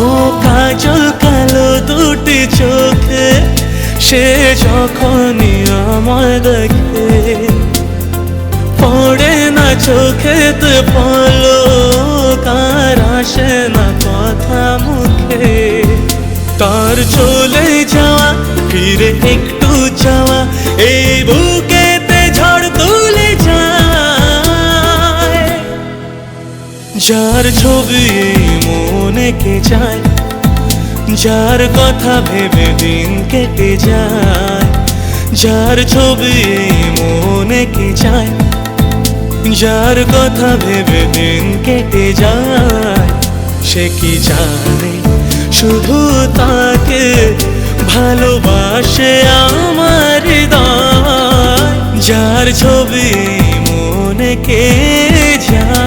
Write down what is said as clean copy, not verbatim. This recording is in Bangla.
ও কাজল কালো দুটি চোখে সে যখনই আমায় দেখে, পড়ে না চোখেতে পলক আর আসে না কথা মুখে। তার চলে যাওয়া ফিরে একটু যাওয়া এই বুকেতে ঝড় তুলে যায়। যার ছবি মনে কে যায়, যার কথা ভেবে দিন কেটে যায়। যার ছবি মনে কে যায়, যার কথা ভেবে দিন কেটে যায়। সে কি জানে শুধু তাকে ভালোবাসে আমার হৃদয়। যার ছবি মনে কে যায়।